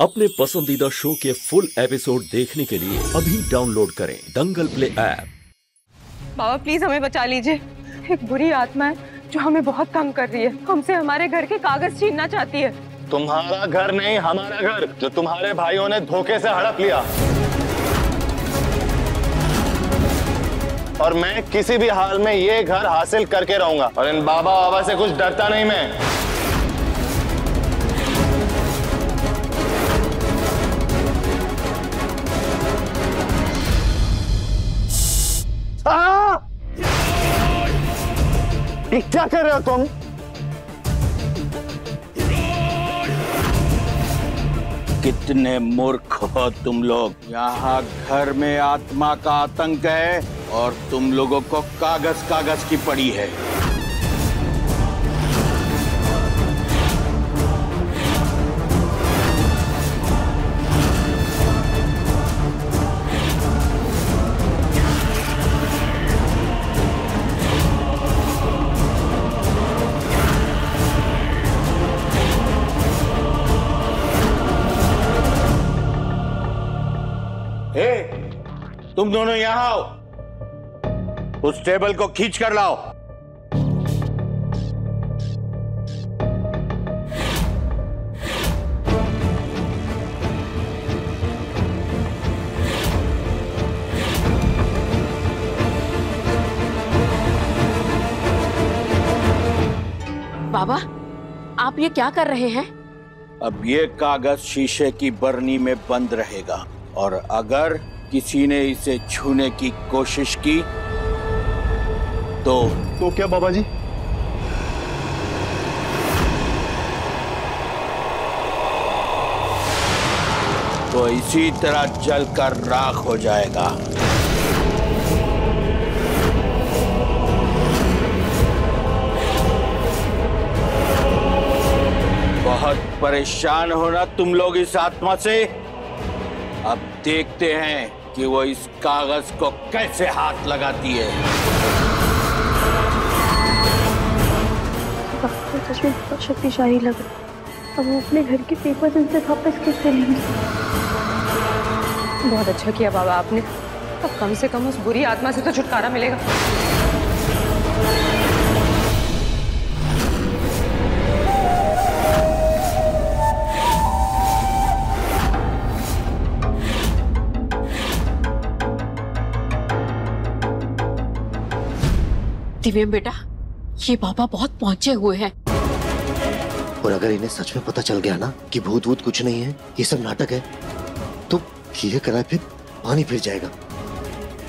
अपने पसंदीदा शो के फुल एपिसोड देखने के लिए अभी डाउनलोड करें दंगल प्ले ऐप। बाबा प्लीज हमें बचा लीजिए। एक बुरी आत्मा है जो हमें बहुत तंग कर रही है। हमसे हमारे घर के कागज छीनना चाहती है। तुम्हारा घर नहीं, हमारा घर, जो तुम्हारे भाइयों ने धोखे से हड़प लिया। और मैं किसी भी हाल में ये घर हासिल करके रहूंगा। और इन बाबा से कुछ डरता नहीं मैं। क्या कर रहे हो तुम? कितने मूर्ख हो तुम लोग। यहाँ घर में आत्मा का आतंक है और तुम लोगों को कागज की पड़ी है। तुम दोनों यहां आओ। उस टेबल को खींच कर लाओ। बाबा, आप ये क्या कर रहे हैं? अब ये कागज शीशे की बरनी में बंद रहेगा और अगर किसी ने इसे छूने की कोशिश की तो क्या बाबा जी? तो इसी तरह जलकर राख हो जाएगा। बहुत परेशान हो ना तुम लोग इस आत्मा से। अब देखते हैं कि वो इस कागज को कैसे हाथ लगाती है। सच में बहुत शक्तिशाली लग रहा है। अब वो अपने घर के पेपर इनसे वापस कैसे लेंगे? बहुत अच्छा किया बाबा आपने। अब कम से कम उस बुरी आत्मा से तो छुटकारा मिलेगा। दिव्यम बेटा, ये बाबा बहुत पहुंचे हुए हैं। और अगर इन्हें सच में पता चल गया ना कि भूत वूत कुछ नहीं है, ये सब नाटक है, तो ये कराए फिर पानी फिर जाएगा।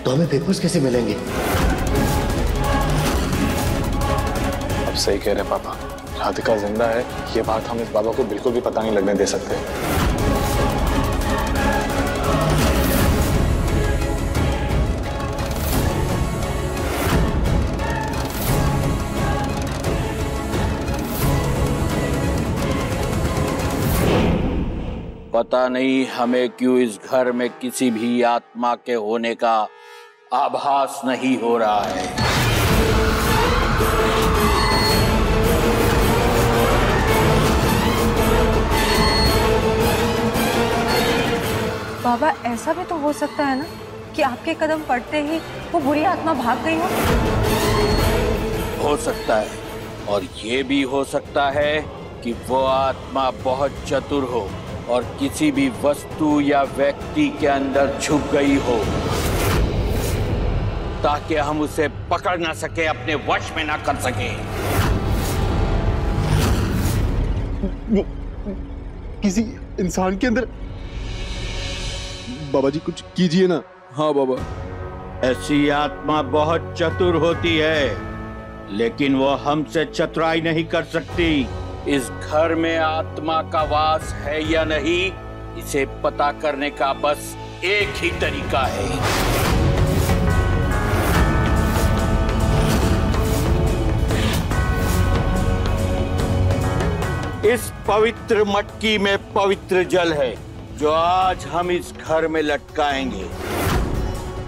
तो हमें पेपर्स कैसे मिलेंगे? अब सही कह रहे पापा। राधिका जिंदा है, ये बात हम इस बाबा को बिल्कुल भी पता नहीं लगने दे सकते। पता नहीं हमें क्यों इस घर में किसी भी आत्मा के होने का आभास नहीं हो रहा है। बाबा ऐसा भी तो हो सकता है ना कि आपके कदम पड़ते ही वो बुरी आत्मा भाग गई हो सकता है। और ये भी हो सकता है कि वो आत्मा बहुत चतुर हो और किसी भी वस्तु या व्यक्ति के अंदर छुप गई हो, ताकि हम उसे पकड़ ना सके, अपने वश में ना कर सके। किसी इंसान के अंदर? बाबा जी कुछ कीजिए ना। हाँ बाबा। ऐसी आत्मा बहुत चतुर होती है, लेकिन वो हमसे चतुराई नहीं कर सकती। इस घर में आत्मा का वास है या नहीं, इसे पता करने का बस एक ही तरीका है। इस पवित्र मटकी में पवित्र जल है जो आज हम इस घर में लटकाएंगे।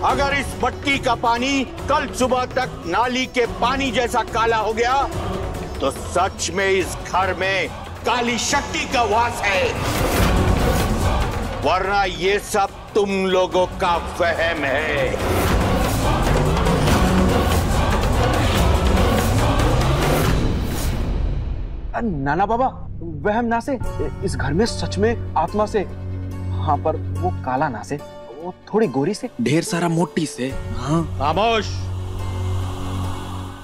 अगर इस मटकी का पानी कल सुबह तक नाली के पानी जैसा काला हो गया तो सच में इस घर में काली शक्ति का वास है। वरना ये सब तुम लोगों का वहम है। नाना बाबा, वहम ना से, इस घर में सच में आत्मा से। हाँ, पर वो काला ना से, वो थोड़ी गोरी से, ढेर सारा मोटी से। हाँ। खामोश।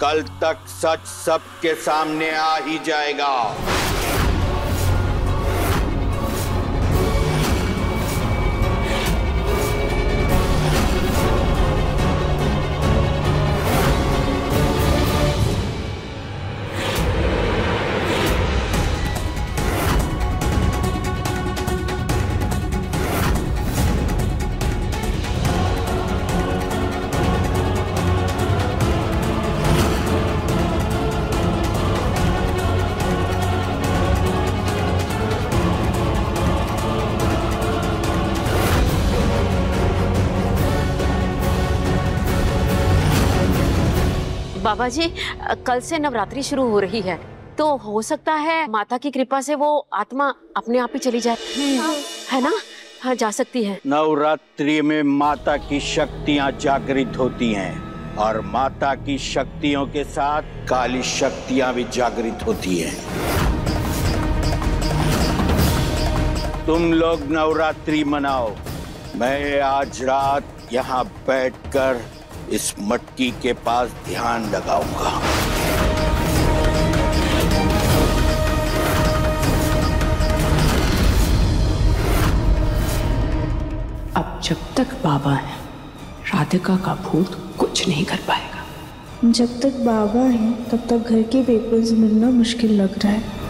कल तक सच सबके सामने आ ही जाएगा। बाबा जी, कल से नवरात्रि शुरू हो रही है, तो हो सकता है माता की कृपा से वो आत्मा अपने आप ही चली जाए, है ना? हाँ, जा सकती है। नवरात्रि में माता की शक्तियाँ जागृत होती हैं और माता की शक्तियों के साथ काली शक्तियाँ भी जागृत होती हैं। तुम लोग नवरात्रि मनाओ। मैं आज रात यहाँ बैठकर इस मटकी के पास ध्यान लगाऊंगा। अब जब तक बाबा है, राधिका का भूत कुछ नहीं कर पाएगा। जब तक बाबा है तब तक घर के पेपर्स मिलना मुश्किल लग रहा है।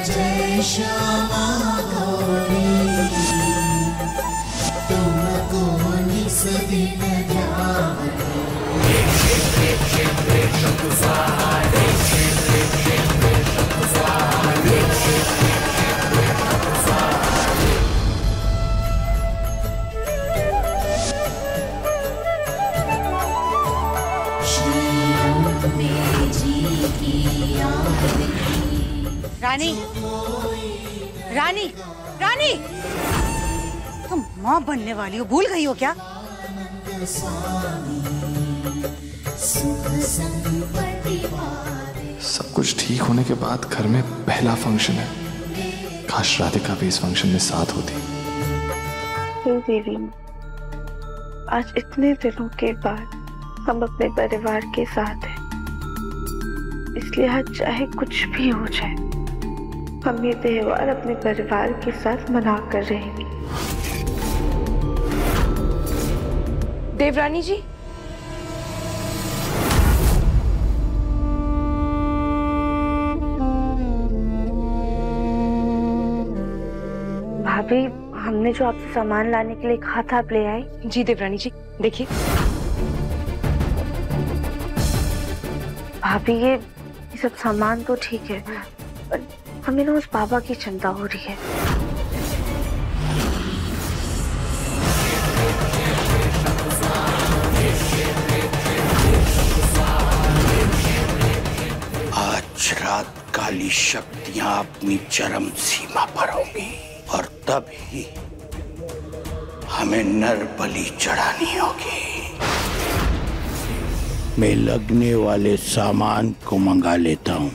जय श्यामा गौरी, तुमको निस दिन रानी, रानी, रानी, तुम माँ बनने वाली हो, भूल गई हो क्या? सब कुछ ठीक होने के बाद घर में पहला फंक्शन है। काश राधिका भी इस फंक्शन में साथ होती। हे देवी, आज इतने दिनों के बाद हम अपने परिवार के साथ हैं, इसलिए आज चाहे कुछ भी हो जाए, हम ये त्योहार अपने परिवार के साथ मना कर रहेंगे। देवरानी जी, भाभी, हमने जो आपसे सामान लाने के लिए कहा था, आप ले आए? जी देवरानी जी, देखिए। भाभी, ये सब सामान तो ठीक है, पर हमें ना उस बाबा की चिंता हो रही है। आज रात काली शक्तियां अपनी चरम सीमा पर होंगी और तब ही हमें नर बलि चढ़ानी होगी। मैं लगने वाले सामान को मंगा लेता हूँ।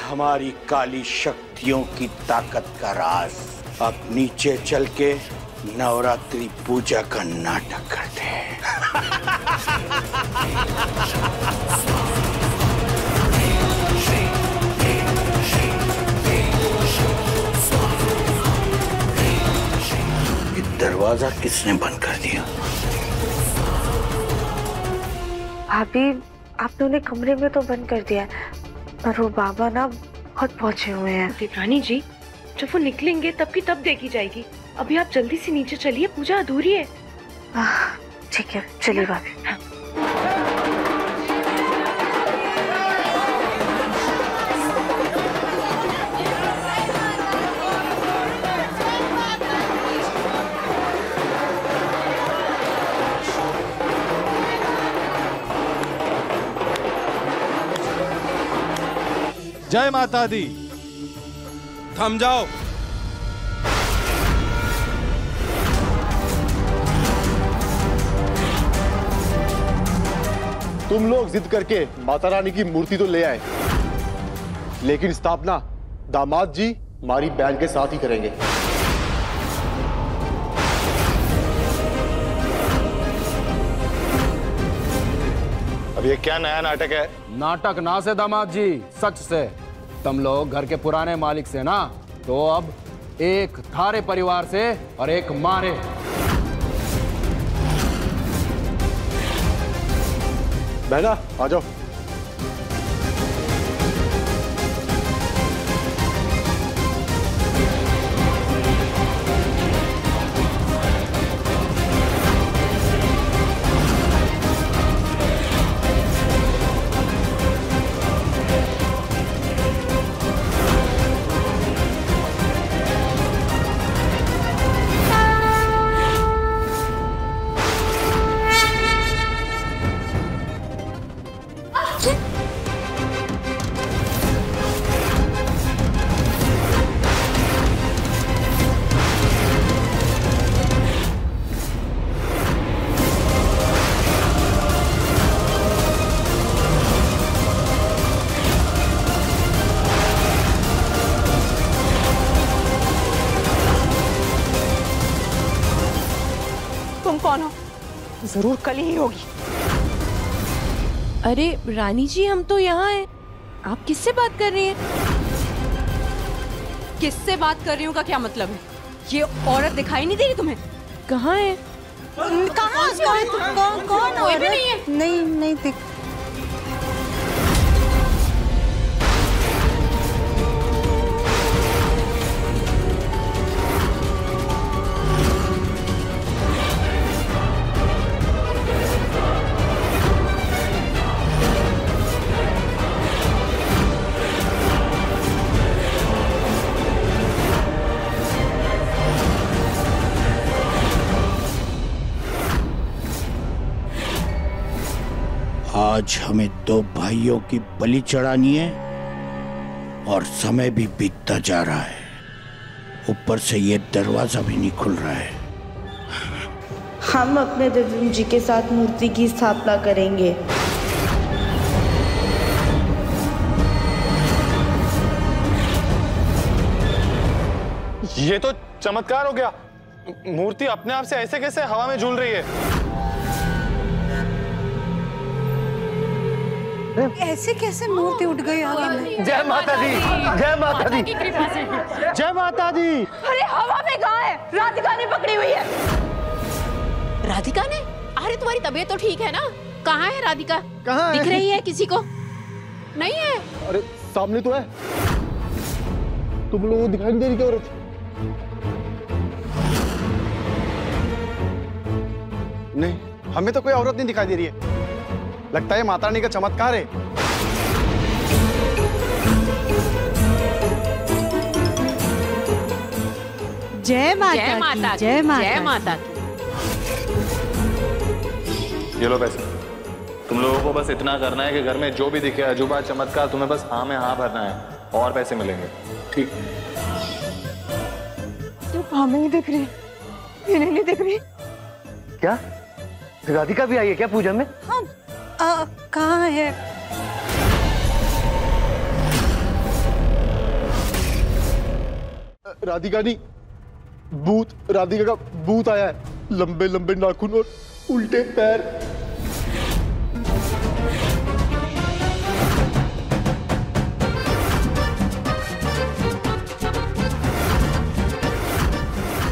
हमारी काली शक्तियों की ताकत का राज। अब नीचे चल के नवरात्रि पूजा का नाटक करते हैं। दरवाजा किसने बंद कर दिया? भाभी, आपने उन्हें कमरे में तो बंद कर दिया है, पर वो बाबा ना बहुत पहुंचे हुए हैं। रानी जी, जब वो निकलेंगे तब की तब देखी जाएगी। अभी आप जल्दी से नीचे चलिए, पूजा अधूरी है। ठीक है, चलिए भाभी। हाँ। जय माता दी। थम जाओ। तुम लोग जिद करके माता रानी की मूर्ति तो ले आए, लेकिन स्थापना दामाद जी हमारी बहन के साथ ही करेंगे। अब ये क्या नया नाटक है? नाटक ना से दामाद जी, सच से। तुम लोग घर के पुराने मालिक से ना, तो अब एक थारे परिवार से और एक मारे। बहना आ जाओ। जरूर कल ही होगी। अरे रानी जी, हम तो यहाँ हैं। आप किससे बात कर रही हैं? किससे बात कर रही हूँ का क्या मतलब है? ये औरत दिखाई नहीं दे रही तुम्हें? कहाँ है? कहाँ? कौन? कोई भी नहीं है। नहीं दिख। आज हमें दो भाइयों की बलि चढ़ानी है और समय भी बीतता जा रहा है। ऊपर से ये दरवाजा भी नहीं खुल रहा है। हम अपने दिव्यम जी के साथ मूर्ति की स्थापना करेंगे। ये तो चमत्कार हो गया। मूर्ति अपने आप से ऐसे कैसे हवा में झूल रही है? ऐसे कैसे मूर्ति उठ गई आगे में? जय माता दी, जय माता दी, जय माता दी। अरे हवा में कहाँ है? राधिका ने पकड़ी हुई है। राधिका ने? अरे तुम्हारी तबीयत तो ठीक है ना? कहाँ है राधिका? कहाँ है? दिख रही है किसी को? नहीं है? अरे सामने तो है। तुम लोगों को दिखाई नहीं दे रही क्या औरत? नहीं, हमें तो कोई औरत नहीं दिखाई दे रही है। लगता है माता रानी का चमत्कार है। जय माता की, जय माता की। ये लो पैसे। तुम लोगों को बस इतना करना है कि घर में जो भी दिखे अजूबा चमत्कार तुम्हें बस हाँ में हाँ भरना है और पैसे मिलेंगे। ठीक? तो हमें ही दिख रही, इन्हें नहीं दिख रही। क्या राधिका भी आई है क्या पूजा में? हाँ, कहाँ है? राधिका नहीं, भूत। राधिका का भूत आया है। लंबे लंबे नाखून और उल्टे पैर।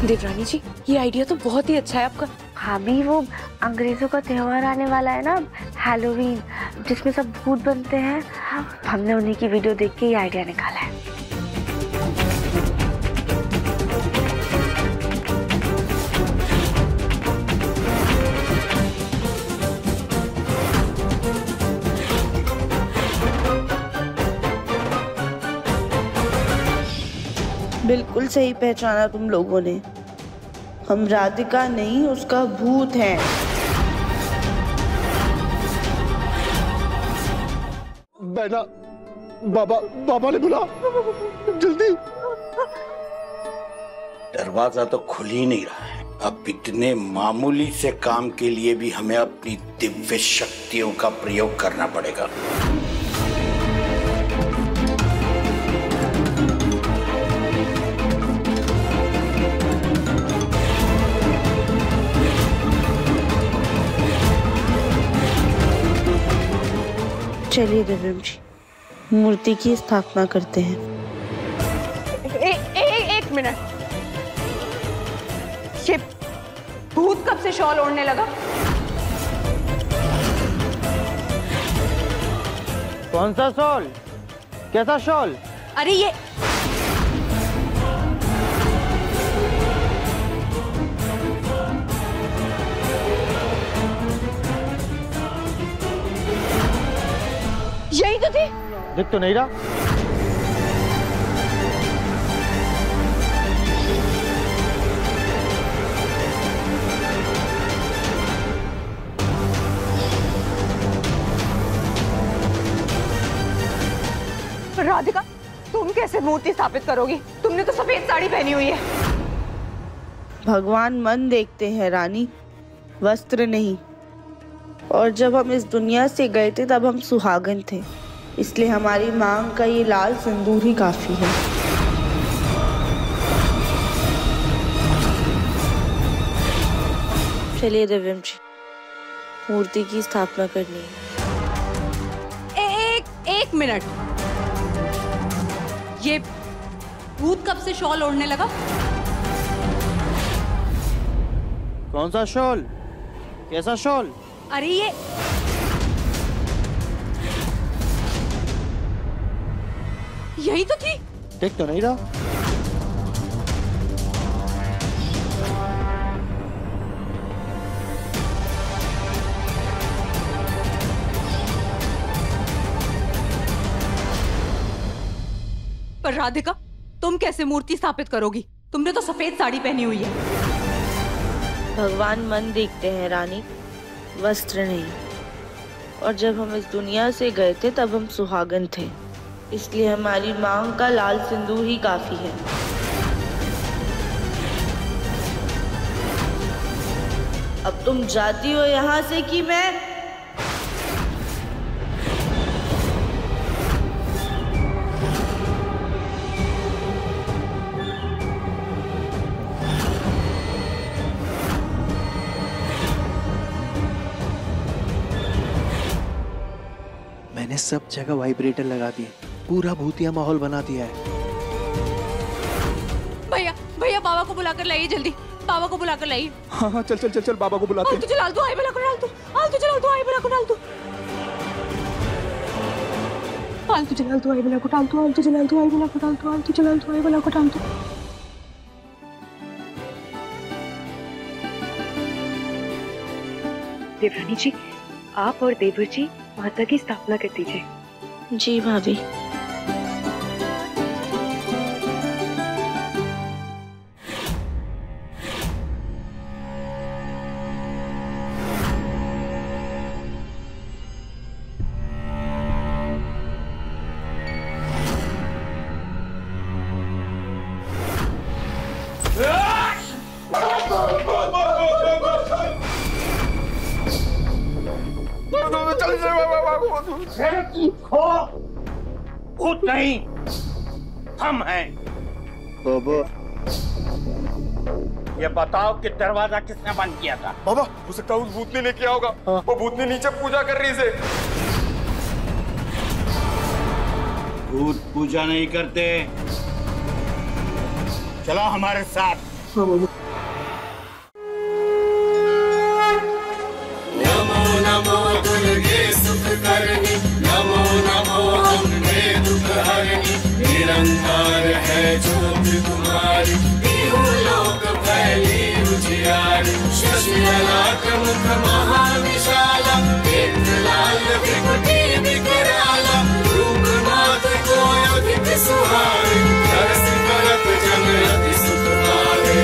देवरानी जी, ये आइडिया तो बहुत ही अच्छा है आपका। भाभी, वो अंग्रेजों का त्योहार आने वाला है ना, हैलोवीन, जिसमें सब भूत बनते हैं। हमने उन्हीं की वीडियो देख के ये आइडिया निकाला है। बिल्कुल सही पहचाना तुम लोगों ने। हम राधिका नहीं, उसका भूत है। बैना, बाबा ने बुला, जल्दी। दरवाजा तो खुल ही नहीं रहा है। अब इतने मामूली से काम के लिए भी हमें अपनी दिव्य शक्तियों का प्रयोग करना पड़ेगा। चलिए दिव्यम जी, मूर्ति की स्थापना करते हैं। एक मिनट, ये भूत कब से शॉल ओढ़ने लगा? कौन सा शॉल? कैसा शॉल? अरे ये यही तो थी। दिख तो नहीं रहा। राधिका, तुम कैसे मूर्ति स्थापित करोगी? तुमने तो सफेद साड़ी पहनी हुई है। भगवान मन देखते हैं रानी, वस्त्र नहीं। और जब हम इस दुनिया से गए थे तब हम सुहागन थे, इसलिए हमारी मांग का ये लाल सिंदूर ही काफी है। चलिए दिव्यम जी, मूर्ति की स्थापना करनी है। एक मिनट, ये भूत कब से शॉल ओढ़ने लगा? कौन सा शॉल? कैसा शॉल? अरे ये यही तो थी। देख तो नहीं रहा। पर राधिका, तुम कैसे मूर्ति स्थापित करोगी? तुमने तो सफेद साड़ी पहनी हुई है। भगवान मन देखते हैं रानी, वस्त्र नहीं। और जब हम इस दुनिया से गए थे तब हम सुहागन थे, इसलिए हमारी मांग का लाल सिंदूर ही काफी है। अब तुम जाती हो यहाँ से कि मैं? मैंने सब जगह वाइब्रेटर लगा दिए, पूरा भूतिया माहौल बना दिया है। भैया भैया, बाबा को बुलाकर लाइए जल्दी, बाबा को बुलाकर लाइए। हाँ हाँ, चल चल चल चल, बाबा को बुलाते हैं। तुझे लाल तो आई बुला कर डाल दो, तुझे लाल तो आई बुला कर डाल दो, तुझे लाल तो आई बुला कर डाल दो, तुझे लाल तो आई बुला कर डाल दो, तुझे लाल तो आई बुला कर डाल दो। देवरानी जी, आप और देवर जी माता की स्थापना कर दीजिए। जी भाभी। भूत नहीं, हम हैं। बाबा, ये बताओ कि दरवाजा किसने बंद किया था? बाबा, हो सकता है उस भूतनी ने किया होगा। वो भूतनी नीचे पूजा कर रही से। भूत पूजा नहीं करते। चलो हमारे साथ। नमो नमो दुर्गे सुख करनी, नमो नमो अम्बे दुख हरनी, निरंकार है ज्योत तुम्हारी, तीनों लोक फैली उजियारी, शशि ललाट मुख महाविशाला, नेत्र लाल विभूति विकराला, रूप मात को अधिक सुहाए, दर्श करत जन अति सुख पावे।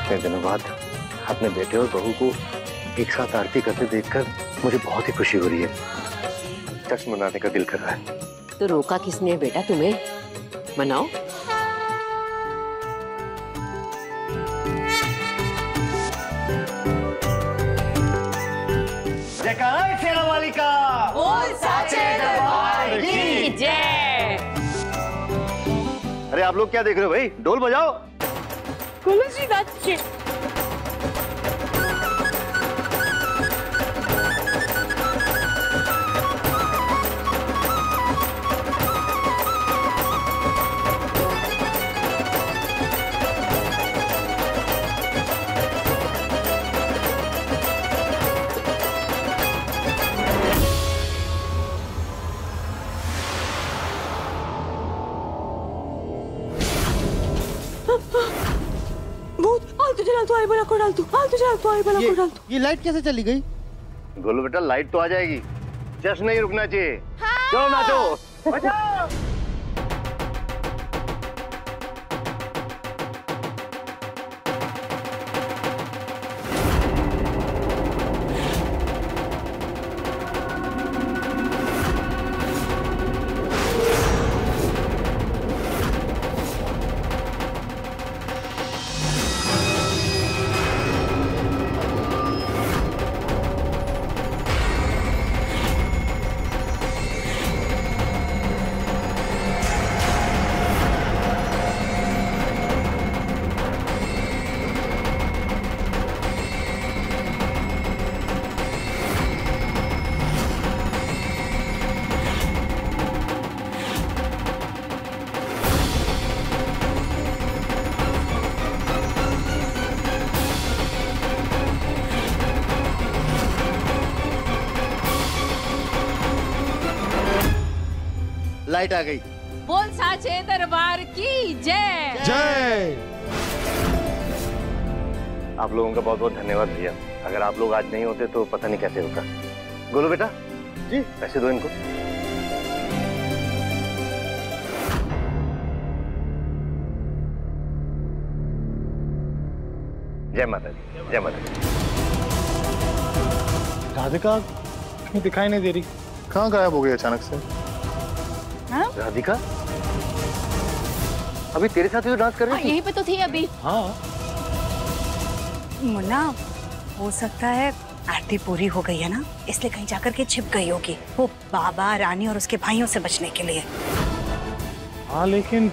इतने दिनों बाद अपने बेटे और बहू को एक साथ आरती करते देखकर मुझे बहुत ही खुशी हो रही है। जश्न मनाने का दिल कर रहा है। तो रोका किसने बेटा तुम्हें? मनाओ। जय शेरा वाली का बोल साचे दरबार की जय। अरे आप लोग क्या देख रहे हो भाई? ढोल बजाओ। तुलसी दाची ये लाइट कैसे चली गई? गोलू बेटा लाइट तो आ जाएगी, जश्न नहीं रुकना चाहिए। चलो नाचो। बजाओ। लाइट आ गई। बोल साचे दरबार की जय। जय। आप लोगों का बहुत बहुत धन्यवाद भैया। अगर आप लोग आज नहीं होते तो पता नहीं कैसे होता। गोलू बेटा जी पैसे दो इनको। जय माता दी, जय माता दी। राधिका कहीं दिखाई नहीं दे रही, कहाँ गायब हो गई अचानक से? राधिका अभी तेरे साथ ही तो डांस कर रही थी। यहीं पे तो थी अभी। हाँ मुन्ना, हो सकता है आरती पूरी हो गई है ना, इसलिए कहीं जाकर के छिप गई होगी वो बाबा, रानी और उसके भाइयों से बचने के लिए। हाँ लेकिन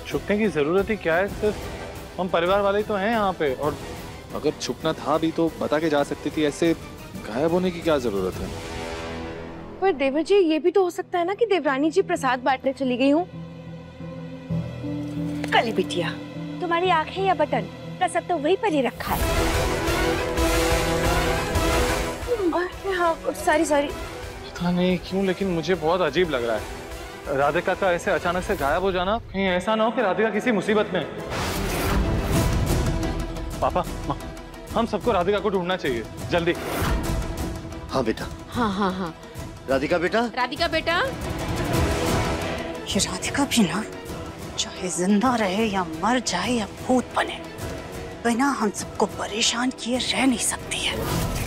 छुपने की जरूरत ही क्या है? सिर्फ हम परिवार वाले तो हैं यहाँ पे, और अगर छुपना था भी तो बता के जा सकती थी, ऐसे गायब होने की क्या जरूरत है? पर देवर जी ये भी तो हो सकता है ना कि देवरानी जी प्रसाद बांटने चली गई हूँ। कली बिटिया, तुम्हारी आंखें या बटन, प्रसाद तो वहीं पर ही रखा है। हाँ सॉरी सॉरी। पता नहीं क्यों लेकिन मुझे बहुत अजीब लग रहा है राधिका का ऐसे अचानक से गायब हो जाना। कहीं ऐसा ना हो कि राधिका किसी मुसीबत में। पापा माँ, हम सबको राधिका को ढूंढना चाहिए जल्दी। हाँ बेटा। हाँ हाँ हाँ। राधिका बेटा। राधिका बेटा। ये राधिका भी ना, चाहे जिंदा रहे या मर जाए या भूत बने, बिना हम सबको परेशान किए रह नहीं सकती है।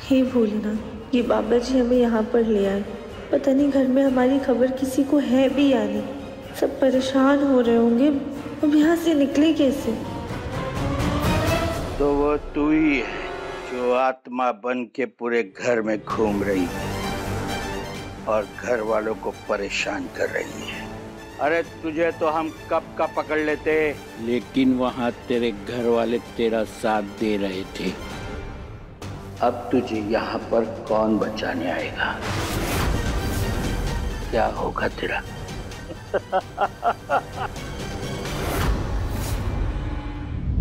हे भोलेनाथ, ये बाबा जी हमें यहाँ पर ले आए। पता नहीं घर में हमारी खबर किसी को है भी या नहीं। सब परेशान हो रहे होंगे, अब यहाँ से निकले कैसे? तो वो तू ही है जो आत्मा बन के पूरे घर में घूम रही है और घर वालों को परेशान कर रही है। अरे तुझे तो हम कब का पकड़ लेते, लेकिन वहाँ तेरे घर वाले तेरा साथ दे रहे थे। अब तुझे यहाँ पर कौन बचाने आएगा? क्या होगा तेरा?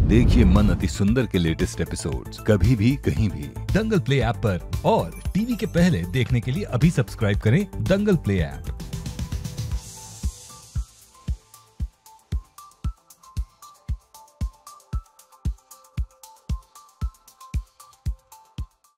देखिए मन अति सुंदर के लेटेस्ट एपिसोड्स कभी भी कहीं भी दंगल प्ले ऐप पर, और टीवी के पहले देखने के लिए अभी सब्सक्राइब करें दंगल प्ले ऐप।